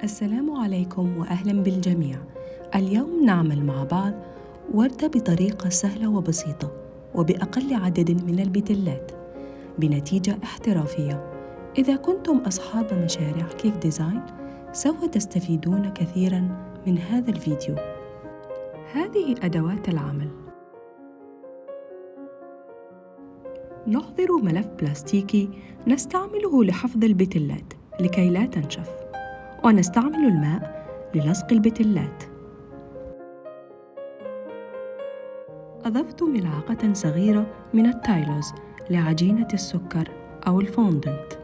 السلام عليكم وأهلا بالجميع. اليوم نعمل مع بعض وردة بطريقة سهلة وبسيطة وبأقل عدد من البتلات بنتيجة احترافية. إذا كنتم أصحاب مشاريع كيك ديزاين سوف تستفيدون كثيراً من هذا الفيديو. هذه أدوات العمل: نحضر ملف بلاستيكي نستعمله لحفظ البتلات لكي لا تنشف، ونستعمل الماء للصق البتلات. أضفت ملعقة صغيرة من التايلوز لعجينة السكر أو الفوندنت.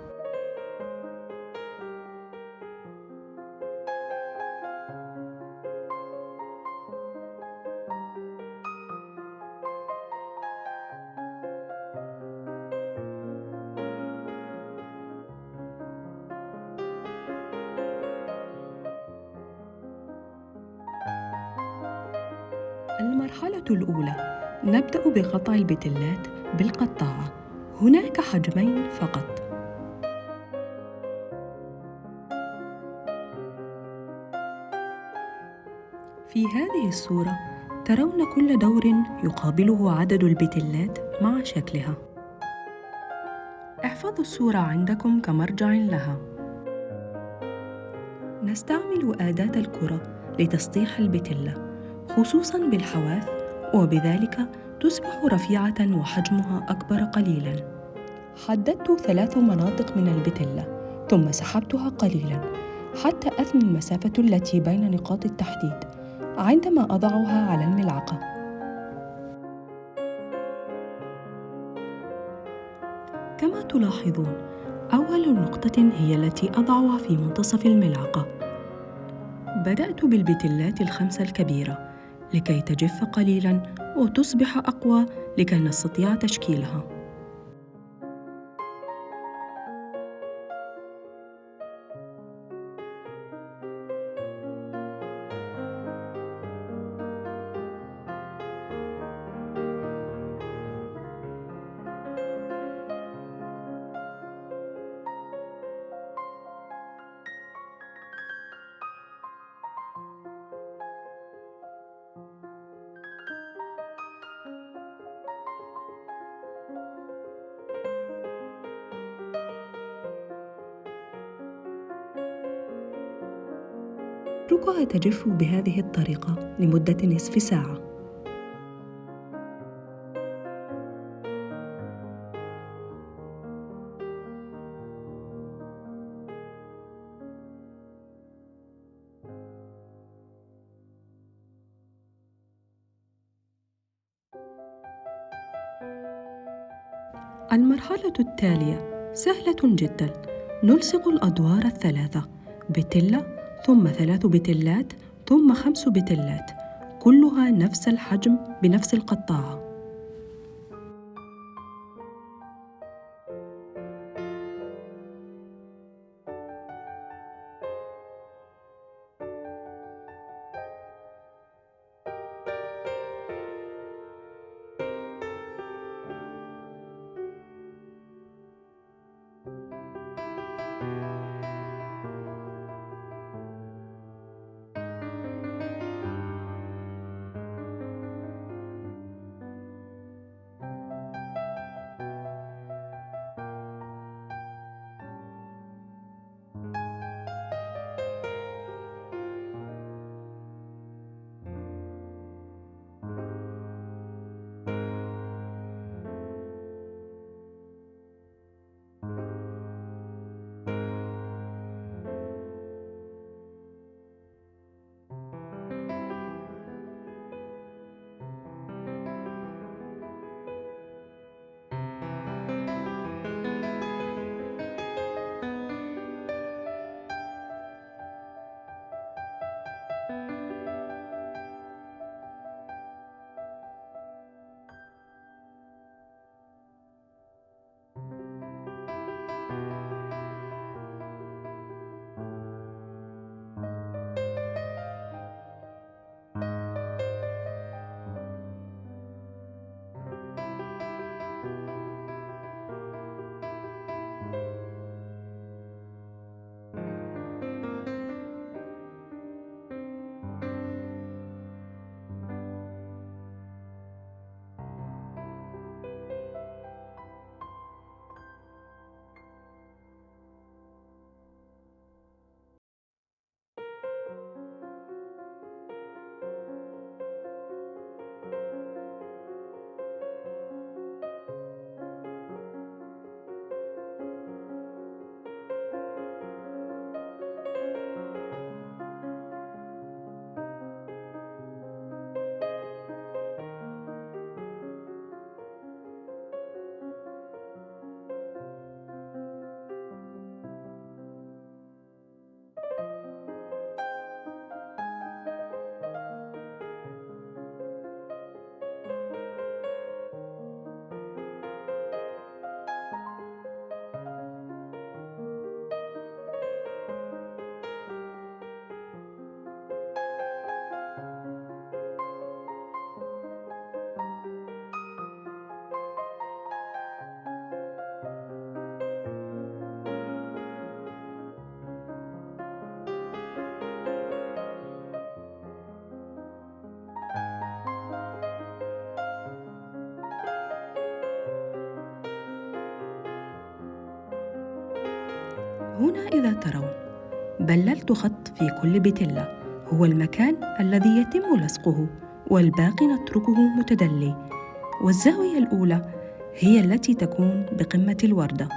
المرحلة الأولى: نبدأ بقطع البتلات بالقطاعة. هناك حجمين فقط. في هذه الصورة ترون كل دور يقابله عدد البتلات مع شكلها. احفظوا الصورة عندكم كمرجع لها. نستعمل أداة الكرة لتسطيح البتلة خصوصاً بالحواف، وبذلك تصبح رفيعة وحجمها أكبر قليلاً. حددت 3 مناطق من البتلة ثم سحبتها قليلاً حتى أثني المسافة التي بين نقاط التحديد عندما أضعها على الملعقة. كما تلاحظون، أول نقطة هي التي أضعها في منتصف الملعقة. بدأت بالبتلات ال5 الكبيرة لكي تجف قليلاً وتصبح أقوى لكي نستطيع تشكيلها. اتركها تجف بهذه الطريقة لمدة نصف ساعة. المرحلة التالية سهلة جداً. نلصق الأدوار ال3: بتلة ثم 3 بتلات ثم 5 بتلات، كلها نفس الحجم بنفس القطاعة. هنا إذا ترون بللت خط في كل بتلة هو المكان الذي يتم لصقه، والباقي نتركه متدلي، والزاوية الأولى هي التي تكون بقمة الوردة.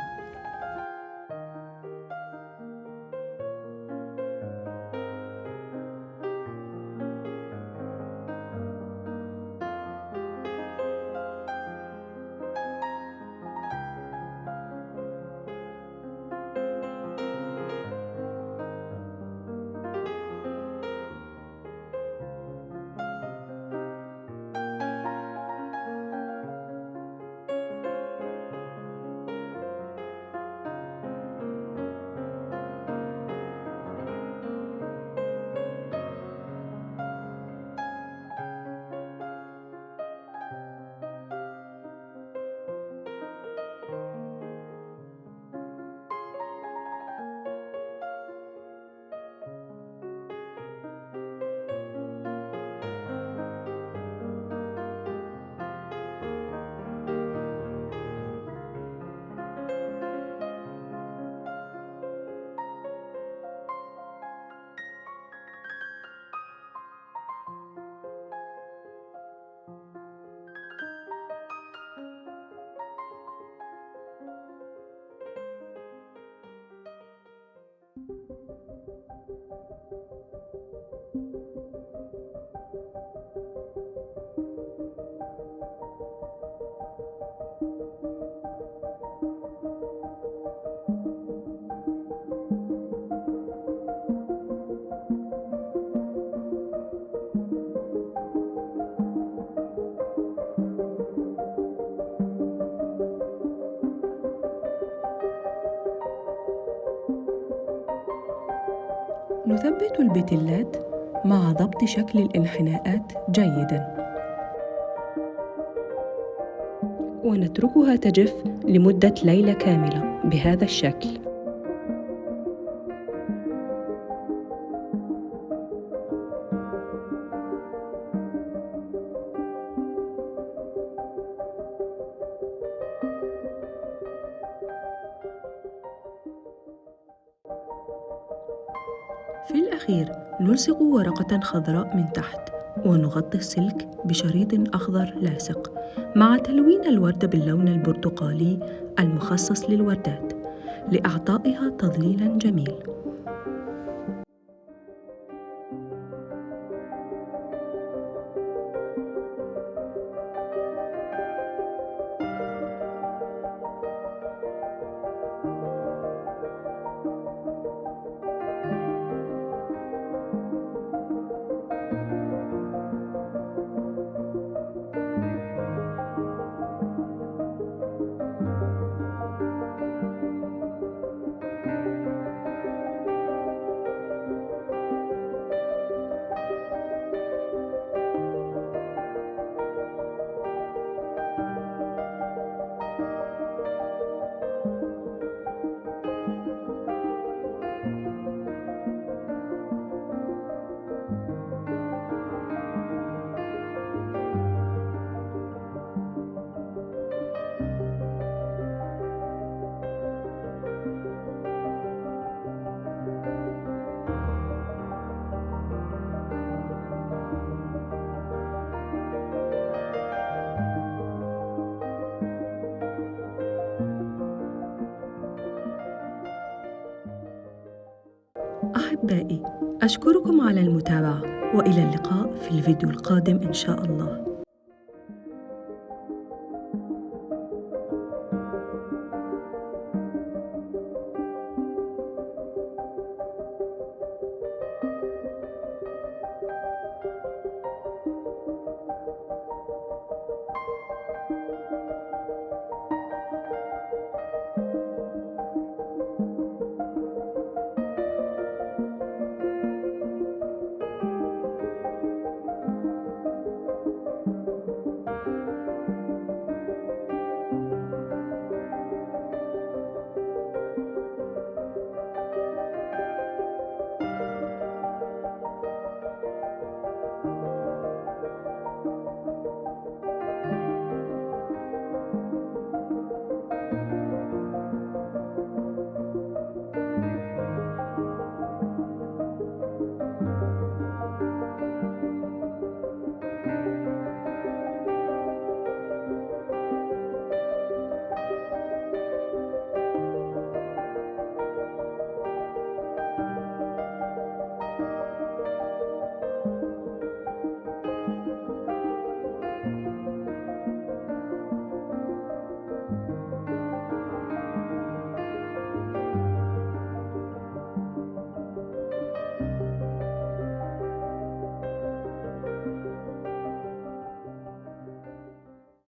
نثبت البتلات مع ضبط شكل الانحناءات جيداً، ونتركها تجف لمدة ليلة كاملة بهذا الشكل. في الأخير نلصق ورقة خضراء من تحت، ونغطي السلك بشريط أخضر لاصق مع تلوين الوردة باللون البرتقالي المخصص للوردات لإعطائها تظليلاً جميل. أحبائي، أشكركم على المتابعة، وإلى اللقاء في الفيديو القادم إن شاء الله.